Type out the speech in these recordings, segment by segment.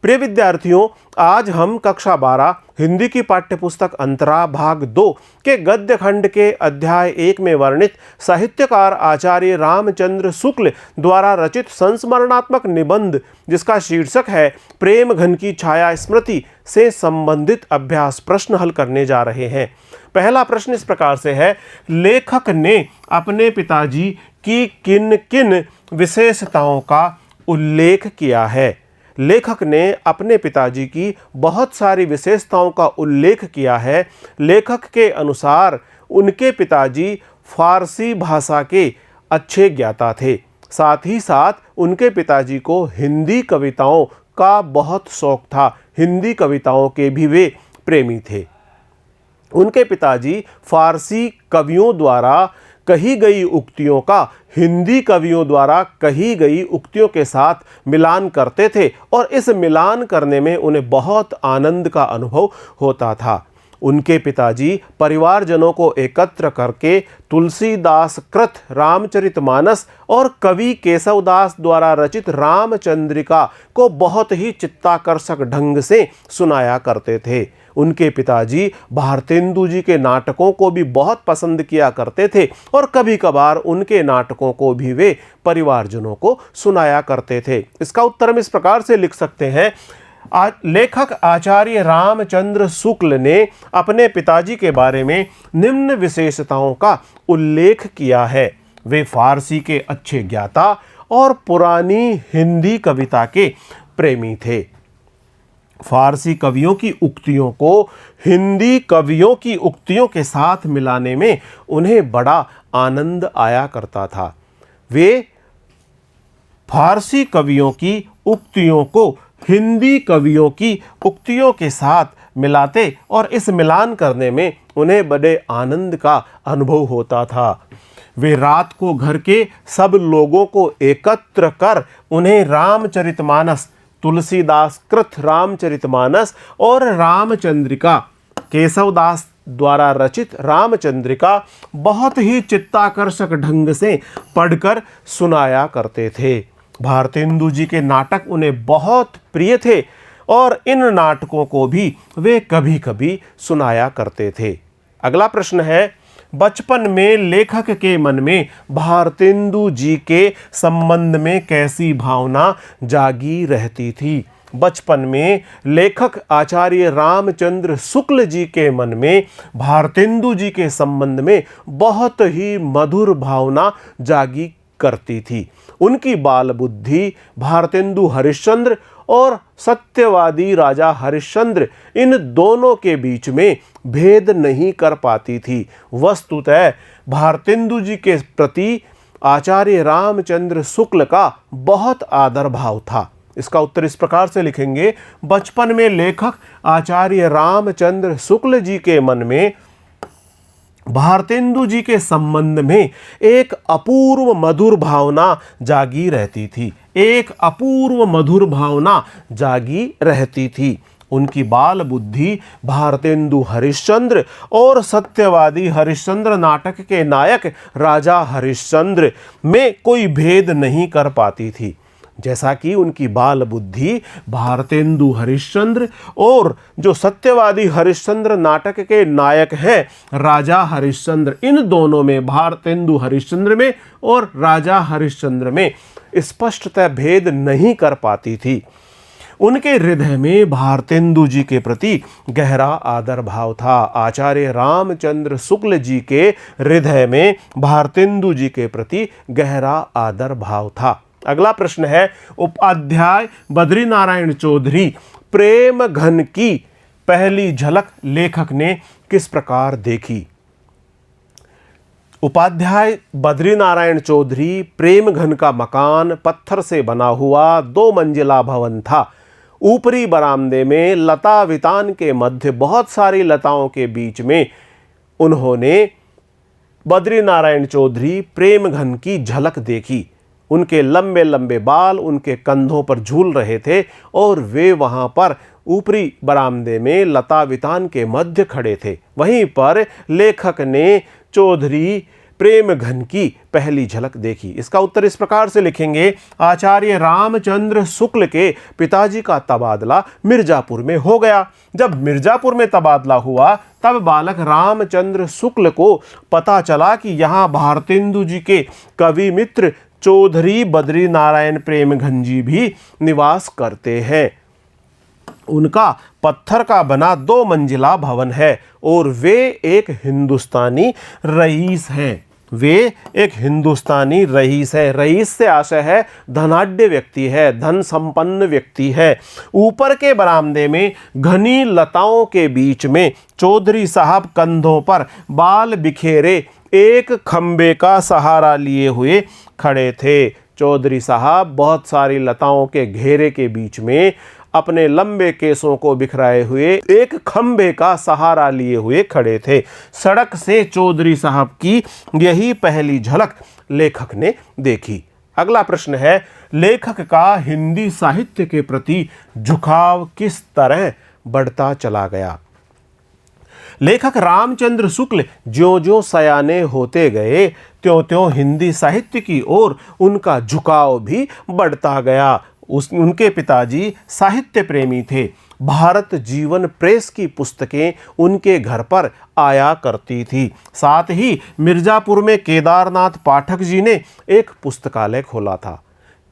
प्रिय विद्यार्थियों, आज हम कक्षा 12 हिंदी की पाठ्यपुस्तक अंतरा भाग 2 के गद्य खंड के अध्याय 1 में वर्णित साहित्यकार आचार्य रामचंद्र शुक्ल द्वारा रचित संस्मरणात्मक निबंध, जिसका शीर्षक है प्रेम घन की छाया स्मृति, से संबंधित अभ्यास प्रश्न हल करने जा रहे हैं। पहला प्रश्न इस प्रकार से है, लेखक ने अपने पिताजी की किन किन विशेषताओं का उल्लेख किया है। लेखक ने अपने पिताजी की बहुत सारी विशेषताओं का उल्लेख किया है। लेखक के अनुसार उनके पिताजी फारसी भाषा के अच्छे ज्ञाता थे। साथ ही साथ उनके पिताजी को हिंदी कविताओं का बहुत शौक था। हिंदी कविताओं के भी वे प्रेमी थे। उनके पिताजी फारसी कवियों द्वारा कही गई उक्तियों का हिंदी कवियों द्वारा कही गई उक्तियों के साथ मिलान करते थे और इस मिलान करने में उन्हें बहुत आनंद का अनुभव होता था। उनके पिताजी परिवारजनों को एकत्र करके तुलसीदास कृत रामचरितमानस और कवि केशवदास द्वारा रचित रामचंद्रिका को बहुत ही चित्ताकर्षक ढंग से सुनाया करते थे। उनके पिताजी भारतेंदु जी के नाटकों को भी बहुत पसंद किया करते थे और कभी कभार उनके नाटकों को भी वे परिवारजनों को सुनाया करते थे। इसका उत्तर हम इस प्रकार से लिख सकते हैं, लेखक आचार्य रामचंद्र शुक्ल ने अपने पिताजी के बारे में निम्न विशेषताओं का उल्लेख किया है। वे फारसी के अच्छे ज्ञाता और पुरानी हिंदी कविता के प्रेमी थे। फारसी कवियों की उक्तियों को हिंदी कवियों की उक्तियों के साथ मिलाने में उन्हें बड़ा आनंद आया करता था। वे फारसी कवियों की उक्तियों को हिंदी कवियों की उक्तियों के साथ मिलाते और इस मिलान करने में उन्हें बड़े आनंद का अनुभव होता था। वे रात को घर के सब लोगों को एकत्र कर उन्हें रामचरितमानस, तुलसीदास कृत रामचरितमानस और रामचंद्रिका, केशवदास द्वारा रचित रामचंद्रिका बहुत ही चित्ताकर्षक ढंग से पढ़कर सुनाया करते थे। भारतेंदु जी के नाटक उन्हें बहुत प्रिय थे और इन नाटकों को भी वे कभी कभी सुनाया करते थे। अगला प्रश्न है, बचपन में लेखक के मन में भारतेंदु जी के संबंध में कैसी भावना जागी रहती थी। बचपन में लेखक आचार्य रामचंद्र शुक्ल जी के मन में भारतेंदु जी के संबंध में बहुत ही मधुर भावना जागी करती थी। उनकी बाल बुद्धि भारतेंदु हरिश्चंद्र और सत्यवादी राजा हरिश्चंद्र, इन दोनों के बीच में भेद नहीं कर पाती थी। वस्तुतः भारतेंदु जी के प्रति आचार्य रामचंद्र शुक्ल का बहुत आदर भाव था। इसका उत्तर इस प्रकार से लिखेंगे, बचपन में लेखक आचार्य रामचंद्र शुक्ल जी के मन में भारतेंदु जी के संबंध में एक अपूर्व मधुर भावना जागी रहती थी। एक अपूर्व मधुर भावना जागी रहती थी। उनकी बाल बुद्धि भारतेंदु हरिश्चंद्र और सत्यवादी हरिश्चंद्र नाटक के नायक राजा हरिश्चंद्र में कोई भेद नहीं कर पाती थी। जैसा कि उनकी बाल बुद्धि भारतेंदु हरिश्चंद्र और जो सत्यवादी हरिश्चंद्र नाटक के नायक हैं राजा हरिश्चंद्र, इन दोनों में, भारतेंदु हरिश्चंद्र में और राजा हरिश्चंद्र में स्पष्टतः भेद नहीं कर पाती थी। उनके हृदय में भारतेंदु जी के प्रति गहरा आदर भाव था। आचार्य रामचंद्र शुक्ल जी के हृदय में भारतेंदु जी के प्रति गहरा आदर भाव था। अगला प्रश्न है, उपाध्याय बद्रीनारायण चौधरी प्रेम घन की पहली झलक लेखक ने किस प्रकार देखी। उपाध्याय बद्रीनारायण चौधरी प्रेम घन का मकान पत्थर से बना हुआ 2 मंजिला भवन था। ऊपरी बरामदे में लता वितान के मध्य बहुत सारी लताओं के बीच में उन्होंने बद्रीनारायण चौधरी प्रेम घन की झलक देखी। उनके लंबे लंबे बाल उनके कंधों पर झूल रहे थे और वे वहां पर ऊपरी बरामदे में लता वितान के मध्य खड़े थे। वहीं पर लेखक ने चौधरी प्रेम घन की पहली झलक देखी? इसका उत्तर इस प्रकार से लिखेंगे, आचार्य रामचंद्र शुक्ल के पिताजी का तबादला मिर्जापुर में हो गया। जब मिर्जापुर में तबादला हुआ तब बालक रामचंद्र शुक्ल को पता चला कि यहाँ भारतेंदु जी के कवि मित्र चौधरी बद्री नारायण प्रेमघन जी भी निवास करते हैं। उनका पत्थर का बना 2 मंजिला भवन है और वे एक हिंदुस्तानी रईस हैं। वे एक हिंदुस्तानी रईस है। रईस से आशय है धनाढ्य व्यक्ति है, धन संपन्न व्यक्ति है। ऊपर के बरामदे में घनी लताओं के बीच में चौधरी साहब कंधों पर बाल बिखेरे एक खंबे का सहारा लिए हुए खड़े थे। चौधरी साहब बहुत सारी लताओं के घेरे के बीच में अपने लंबे केसों को बिखराए हुए एक खंबे का सहारा लिए हुए खड़े थे। सड़क से चौधरी साहब की यही पहली झलक लेखक ने देखी। अगला प्रश्न है, लेखक का हिंदी साहित्य के प्रति झुकाव किस तरह बढ़ता चला गया? लेखक रामचंद्र शुक्ल ज्यों-ज्यों सयाने होते गए त्यों-त्यों हिंदी साहित्य की ओर उनका झुकाव भी बढ़ता गया। उनके पिताजी साहित्य प्रेमी थे। भारत जीवन प्रेस की पुस्तकें उनके घर पर आया करती थी। साथ ही मिर्जापुर में केदारनाथ पाठक जी ने एक पुस्तकालय खोला था।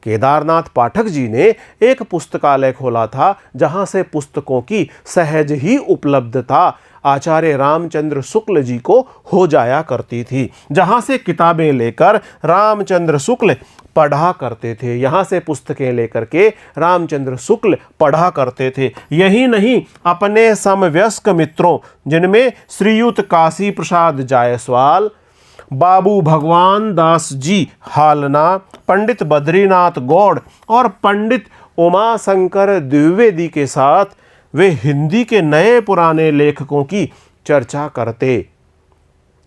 केदारनाथ पाठक जी ने एक पुस्तकालय खोला था जहां से पुस्तकों की सहज ही उपलब्धता आचार्य रामचंद्र शुक्ल जी को हो जाया करती थी। जहां से किताबें लेकर रामचंद्र शुक्ल पढ़ा करते थे, यहाँ से पुस्तकें लेकर के रामचंद्र शुक्ल पढ़ा करते थे। यही नहीं, अपने समवयस्क मित्रों जिनमें श्रीयुत काशी प्रसाद जायसवाल, बाबू भगवान दास जी हालना, पंडित बद्रीनाथ गौड़ और पंडित उमाशंकर द्विवेदी के साथ वे हिंदी के नए पुराने लेखकों की चर्चा करते।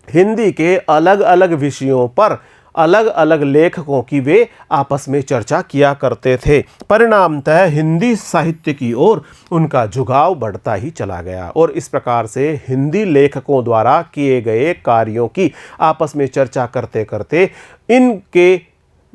हिंदी के अलग अलग विषयों पर अलग अलग लेखकों की वे आपस में चर्चा किया करते थे। परिणामतः हिंदी साहित्य की ओर उनका झुकाव बढ़ता ही चला गया और इस प्रकार से हिंदी लेखकों द्वारा किए गए कार्यों की आपस में चर्चा करते करते इनके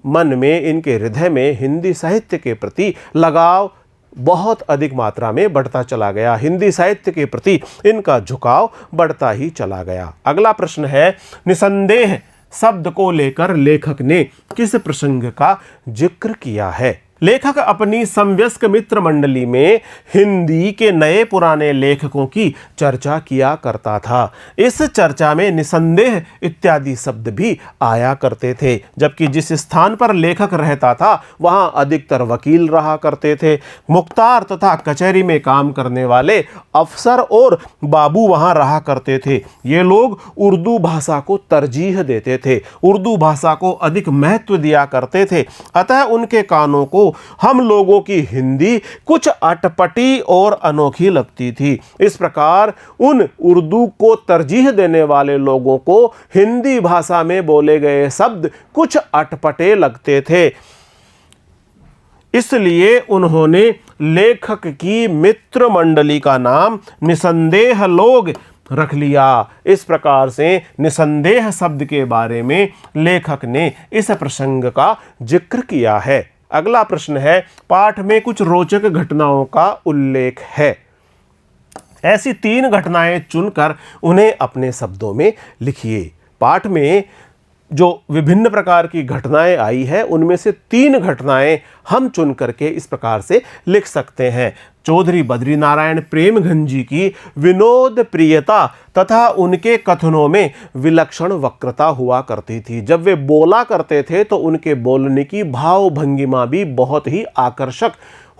मन में, इनके हृदय में हिंदी साहित्य के प्रति लगाव बहुत अधिक मात्रा में बढ़ता चला गया। हिंदी साहित्य के प्रति इनका झुकाव बढ़ता ही चला गया। अगला प्रश्न है, निसंदेह शब्द को लेकर लेखक ने किस प्रसंग का जिक्र किया है? लेखक अपनी समवयस्क मित्र मंडली में हिंदी के नए पुराने लेखकों की चर्चा किया करता था। इस चर्चा में निसंदेह इत्यादि शब्द भी आया करते थे। जबकि जिस स्थान पर लेखक रहता था वहां अधिकतर वकील रहा करते थे। मुख्तार तथा कचहरी में काम करने वाले अफसर और बाबू वहां रहा करते थे। ये लोग उर्दू भाषा को तरजीह देते थे, उर्दू भाषा को अधिक महत्व दिया करते थे। अतः उनके कानों को हम लोगों की हिंदी कुछ अटपटी और अनोखी लगती थी। इस प्रकार उन उर्दू को तरजीह देने वाले लोगों को हिंदी भाषा में बोले गए शब्द कुछ अटपटे लगते थे। इसलिए उन्होंने लेखक की मित्र मंडली का नाम निसंदेह लोग रख लिया। इस प्रकार से निसंदेह शब्द के बारे में लेखक ने इस प्रसंग का जिक्र किया है। अगला प्रश्न है, पाठ में कुछ रोचक घटनाओं का उल्लेख है। ऐसी 3 घटनाएं चुनकर उन्हें अपने शब्दों में लिखिए। पाठ में जो विभिन्न प्रकार की घटनाएं आई है उनमें से 3 घटनाएं हम चुन करके इस प्रकार से लिख सकते हैं। चौधरी बद्री नारायण प्रेमघन जी की विनोद प्रियता तथा उनके कथनों में विलक्षण वक्रता हुआ करती थी। जब वे बोला करते थे तो उनके बोलने की भाव भंगिमा भी बहुत ही आकर्षक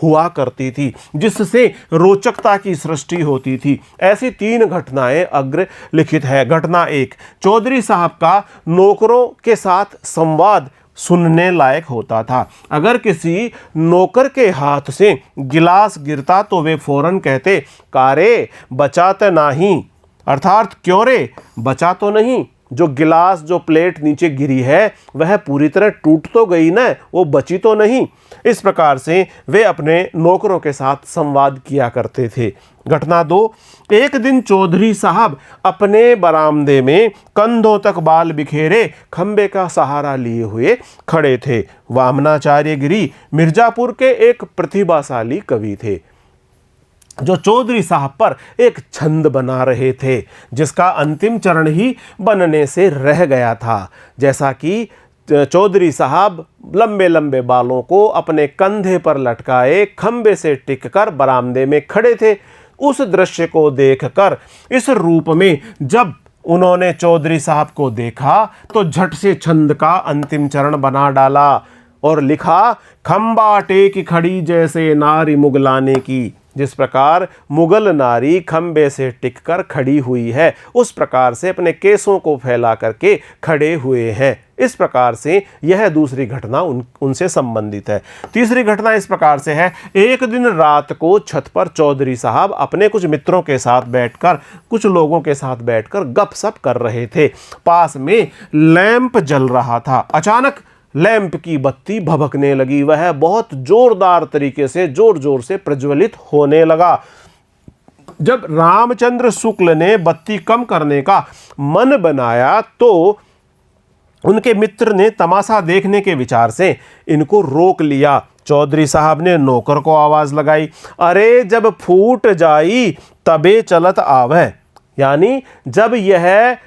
हुआ करती थी, जिससे रोचकता की सृष्टि होती थी। ऐसी 3 घटनाएं अग्र लिखित है। घटना 1, चौधरी साहब का नौकरों के साथ संवाद सुनने लायक होता था। अगर किसी नौकर के हाथ से गिलास गिरता तो वे फौरन कहते, कारे बचा तो नहीं, अर्थात क्यों रे बचा तो नहीं। जो गिलास, जो प्लेट नीचे गिरी है वह पूरी तरह टूट तो गई ना, वो बची तो नहीं। इस प्रकार से वे अपने नौकरों के साथ संवाद किया करते थे। घटना 2, एक दिन चौधरी साहब अपने बरामदे में कंधों तक बाल बिखेरे खंबे का सहारा लिए हुए खड़े थे। वामनाचार्य गिरी मिर्जापुर के एक प्रतिभाशाली कवि थे जो चौधरी साहब पर एक छंद बना रहे थे जिसका अंतिम चरण ही बनने से रह गया था। जैसा कि चौधरी साहब लंबे लंबे बालों को अपने कंधे पर लटकाए खंबे से टिककर बरामदे में खड़े थे, उस दृश्य को देखकर इस रूप में जब उन्होंने चौधरी साहब को देखा तो झट से छंद का अंतिम चरण बना डाला और लिखा, खंबा टेक खड़ी जैसे नारी मुगलाने की। जिस प्रकार मुगल नारी खंबे से टिककर खड़ी हुई है, उस प्रकार से अपने केसों को फैला करके खड़े हुए हैं। इस प्रकार से यह दूसरी घटना उनसे संबंधित है। तीसरी घटना इस प्रकार से है, एक दिन रात को छत पर चौधरी साहब अपने कुछ मित्रों के साथ बैठकर, कुछ लोगों के साथ बैठकर गपशप कर रहे थे। पास में लैंप जल रहा था। अचानक लैंप की बत्ती भभकने लगी। वह बहुत जोरदार तरीके से जोर जोर से प्रज्वलित होने लगा। जब रामचंद्र शुक्ल ने बत्ती कम करने का मन बनाया तो उनके मित्र ने तमाशा देखने के विचार से इनको रोक लिया। चौधरी साहब ने नौकर को आवाज लगाई, अरे जब फूट जाई तबे चलत आवे। यानी जब यह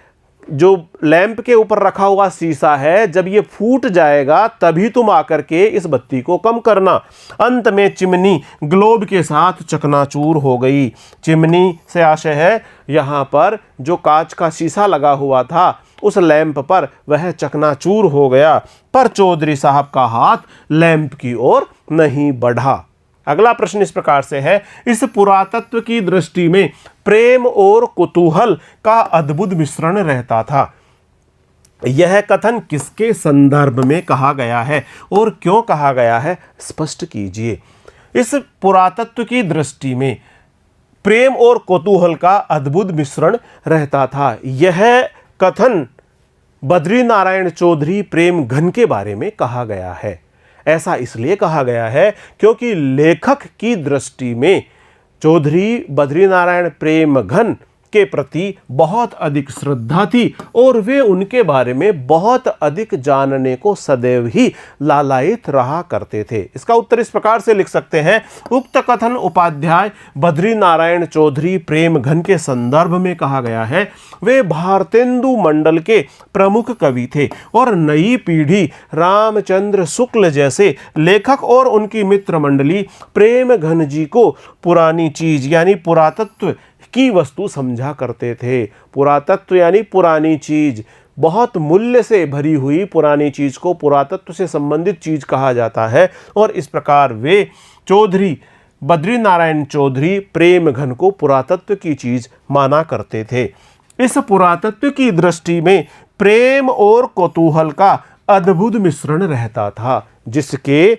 जो लैंप के ऊपर रखा हुआ शीशा है, जब ये फूट जाएगा तभी तुम आकर के इस बत्ती को कम करना। अंत में चिमनी ग्लोब के साथ चकनाचूर हो गई। चिमनी से आशय है यहाँ पर जो कांच का शीशा लगा हुआ था उस लैंप पर वह चकनाचूर हो गया, पर चौधरी साहब का हाथ लैंप की ओर नहीं बढ़ा। अगला प्रश्न इस प्रकार से है, इस पुरातत्व की दृष्टि में प्रेम और कुतूहल का अद्भुत मिश्रण रहता था। यह कथन किसके संदर्भ में कहा गया है और क्यों कहा गया है, स्पष्ट कीजिए। इस पुरातत्व की दृष्टि में प्रेम और कुतूहल का अद्भुत मिश्रण रहता था। यह कथन बद्रीनारायण चौधरी प्रेम घन के बारे में कहा गया है। ऐसा इसलिए कहा गया है क्योंकि लेखक की दृष्टि में चौधरी बद्रीनारायण प्रेम घन के प्रति बहुत अधिक श्रद्धा थी और वे उनके बारे में बहुत अधिक जानने को सदैव ही लालायित रहा करते थे। इसका उत्तर इस प्रकार से लिख सकते हैं, उक्त कथन उपाध्याय बद्रीनारायण चौधरी प्रेम घन के संदर्भ में कहा गया है। वे भारतेंदु मंडल के प्रमुख कवि थे और नई पीढ़ी रामचंद्र शुक्ल जैसे लेखक और उनकी मित्र मंडली प्रेम घन जी को पुरानी चीज यानी पुरातत्व की वस्तु समझा करते थे। पुरातत्व यानी पुरानी चीज, बहुत मूल्य से भरी हुई पुरानी चीज को पुरातत्व से संबंधित चीज कहा जाता है और इस प्रकार वे चौधरी बद्रीनारायण चौधरी प्रेम घन को पुरातत्व की चीज माना करते थे। इस पुरातत्व की दृष्टि में प्रेम और कौतूहल का अद्भुत मिश्रण रहता था, जिसके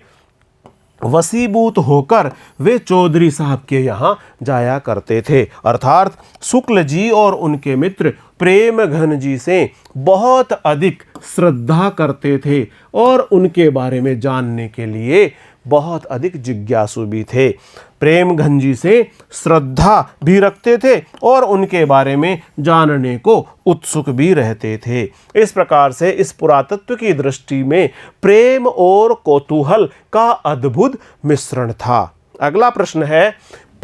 वसीभूत होकर वे चौधरी साहब के यहाँ जाया करते थे। अर्थात शुक्ल जी और उनके मित्र प्रेम घन जी से बहुत अधिक श्रद्धा करते थे और उनके बारे में जानने के लिए बहुत अधिक जिज्ञासु भी थे। प्रेम घन जी से श्रद्धा भी रखते थे और उनके बारे में जानने को उत्सुक भी रहते थे। इस प्रकार से इस पुरातत्व की दृष्टि में प्रेम और कौतूहल का अद्भुत मिश्रण था। अगला प्रश्न है,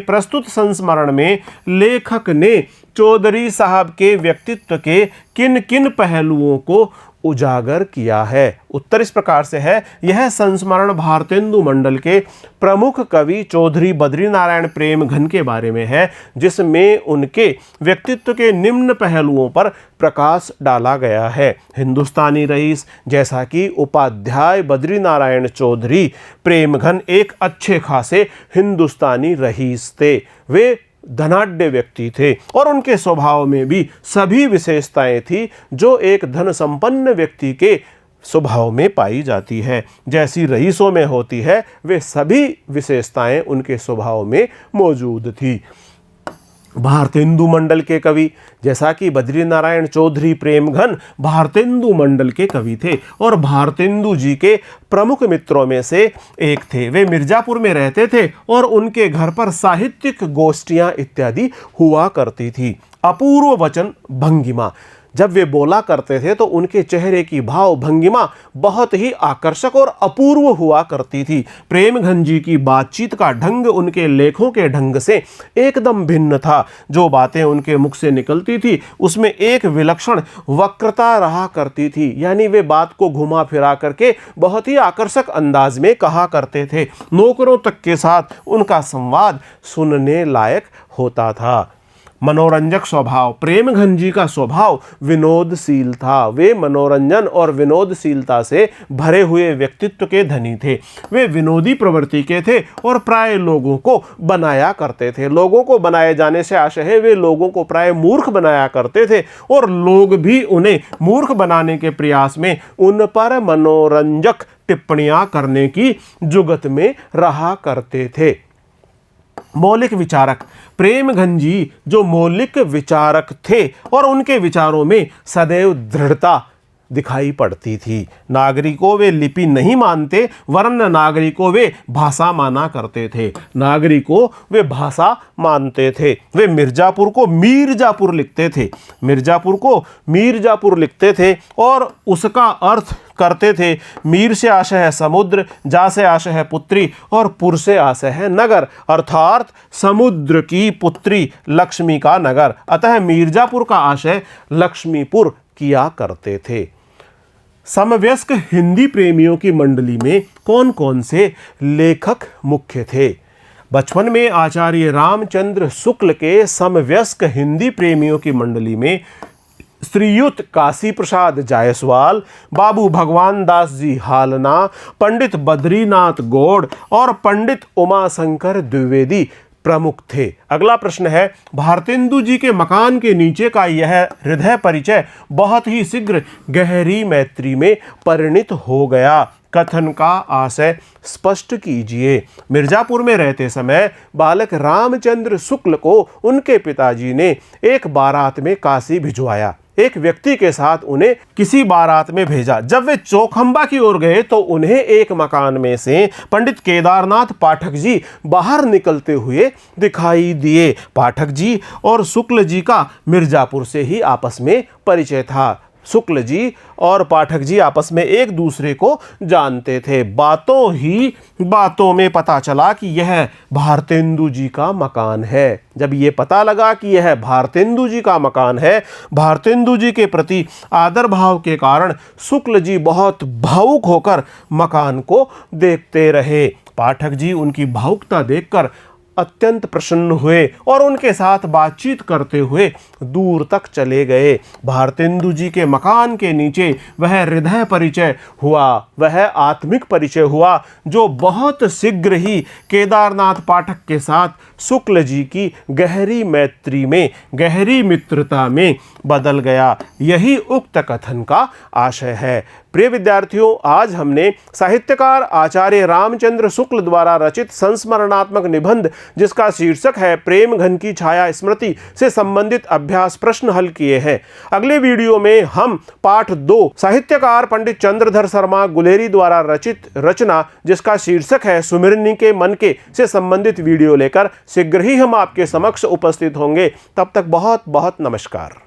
प्रस्तुत संस्मरण में लेखक ने चौधरी साहब के व्यक्तित्व के किन किन पहलुओं को उजागर किया है। उत्तर इस प्रकार से है, यह संस्मरण भारतेंदु मंडल के प्रमुख कवि चौधरी बद्रीनारायण प्रेम घन के बारे में है, जिसमें उनके व्यक्तित्व के निम्न पहलुओं पर प्रकाश डाला गया है। हिंदुस्तानी रईस, जैसा कि उपाध्याय बद्रीनारायण चौधरी प्रेम घन एक अच्छे खासे हिंदुस्तानी रईस थे। वे धनाढ्य व्यक्ति थे और उनके स्वभाव में भी सभी विशेषताएं थी जो एक धन संपन्न व्यक्ति के स्वभाव में पाई जाती है। जैसी रईसों में होती है वे सभी विशेषताएं उनके स्वभाव में मौजूद थी। भारतेंदु मंडल के कवि, जैसा कि बद्री नारायण चौधरी प्रेमघन भारतेंदु मंडल के कवि थे और भारतेंदु जी के प्रमुख मित्रों में से एक थे। वे मिर्जापुर में रहते थे और उनके घर पर साहित्यिक गोष्ठियां इत्यादि हुआ करती थी। अपूर्व वचन भंगिमा, जब वे बोला करते थे तो उनके चेहरे की भाव भंगिमा बहुत ही आकर्षक और अपूर्व हुआ करती थी। प्रेमघन जी की बातचीत का ढंग उनके लेखों के ढंग से एकदम भिन्न था। जो बातें उनके मुख से निकलती थी उसमें एक विलक्षण वक्रता रहा करती थी, यानी वे बात को घुमा फिरा करके बहुत ही आकर्षक अंदाज में कहा करते थे। नौकरों तक के साथ उनका संवाद सुनने लायक होता था। मनोरंजक स्वभाव, प्रेमघन जी का स्वभाव विनोदशील था। वे मनोरंजन और विनोदशीलता से भरे हुए व्यक्तित्व के धनी थे। वे विनोदी प्रवृत्ति के थे और प्राय लोगों को बनाया करते थे। लोगों को बनाए जाने से आशय है वे लोगों को प्राय मूर्ख बनाया करते थे और लोग भी उन्हें मूर्ख बनाने के प्रयास में उन पर मनोरंजक टिप्पणियां करने की जुगत में रहा करते थे। मौलिक विचारक, प्रेमघन जी जो मौलिक विचारक थे और उनके विचारों में सदैव दृढ़ता दिखाई पड़ती थी। नागरिकों वे लिपि नहीं मानते वरन नागरिकों वे भाषा माना करते थे। नागरिकों वे भाषा मानते थे। वे मिर्जापुर को मीरजापुर लिखते थे, मिर्जापुर को मीरजापुर लिखते थे और उसका अर्थ करते थे। मीर से आशय है समुद्र, जा से आशय है पुत्री और पुर से आशय है नगर, अर्थात समुद्र की पुत्री लक्ष्मी का नगर। अतः मिर्जापुर का आशय लक्ष्मीपुर किया करते थे। समवयस्क हिंदी प्रेमियों की मंडली में कौन कौन से लेखक मुख्य थे? बचपन में आचार्य रामचंद्र शुक्ल के समवयस्क हिंदी प्रेमियों की मंडली में श्रीयुत काशी प्रसाद जायसवाल, बाबू भगवान दास जी हालना, पंडित बद्रीनाथ गौड़ और पंडित उमाशंकर द्विवेदी प्रमुख थे। अगला प्रश्न है, भारतेंदु जी के मकान के नीचे का यह हृदय परिचय बहुत ही शीघ्र गहरी मैत्री में परिणित हो गया। कथन का आशय स्पष्ट कीजिए। मिर्जापुर में रहते समय बालक रामचंद्र शुक्ल को उनके पिताजी ने एक बारात में काशी भिजवाया। एक व्यक्ति के साथ उन्हें किसी बारात में भेजा। जब वे चौखंबा की ओर गए तो उन्हें एक मकान में से पंडित केदारनाथ पाठक जी बाहर निकलते हुए दिखाई दिए। पाठक जी और शुक्ल जी का मिर्जापुर से ही आपस में परिचय था। शुक्ल जी और पाठक जी आपस में एक दूसरे को जानते थे। बातों ही बातों में पता चला कि यह भारतेंदु जी का मकान है। जब ये पता लगा कि यह भारतेंदु जी का मकान है, भारतेंदु जी के प्रति आदर भाव के कारण शुक्ल जी बहुत भावुक होकर मकान को देखते रहे। पाठक जी उनकी भावुकता देखकर अत्यंत प्रसन्न हुए और उनके साथ बातचीत करते हुए दूर तक चले गए। भारतेंदु जी के मकान के नीचे वह हृदय परिचय हुआ, वह आत्मिक परिचय हुआ जो बहुत शीघ्र ही केदारनाथ पाठक के साथ शुक्ल जी की गहरी मैत्री में, गहरी मित्रता में बदल गया। यही उक्त कथन का आशय है। प्रिय विद्यार्थियों, आज हमने साहित्यकार आचार्य रामचंद्र शुक्ल द्वारा रचित संस्मरणात्मक निबंध जिसका शीर्षक है प्रेमघन की छाया स्मृति से संबंधित अभ्यास प्रश्न हल किए हैं। अगले वीडियो में हम पाठ 2 साहित्यकार पंडित चंद्रधर शर्मा गुलेरी द्वारा रचित रचना जिसका शीर्षक है सुमिरनी के मन के से संबंधित वीडियो लेकर शीघ्र ही हम आपके समक्ष उपस्थित होंगे। तब तक बहुत बहुत नमस्कार।